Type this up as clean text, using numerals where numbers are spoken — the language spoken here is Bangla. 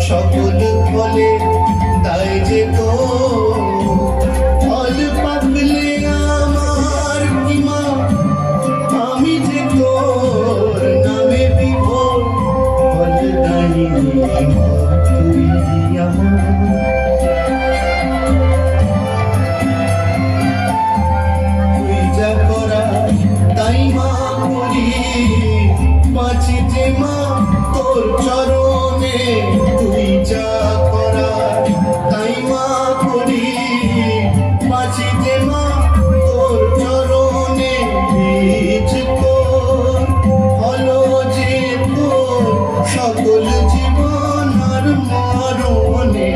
সকল ফলে তাই যে তো ফল পাকলে আমার কি মা, আমি যে তোর নামে বিভোর ফল দাঁড়িয়ে তুই আমার। তুই যা করা তাই মা করি, বাঁচি যে মা তোর চরণে। তুই যা করা তাই মা করি, বাঁচি যে মা তোর চরণে। বীজ তোর হলো যে তোর সকল জীবন আর মরণে।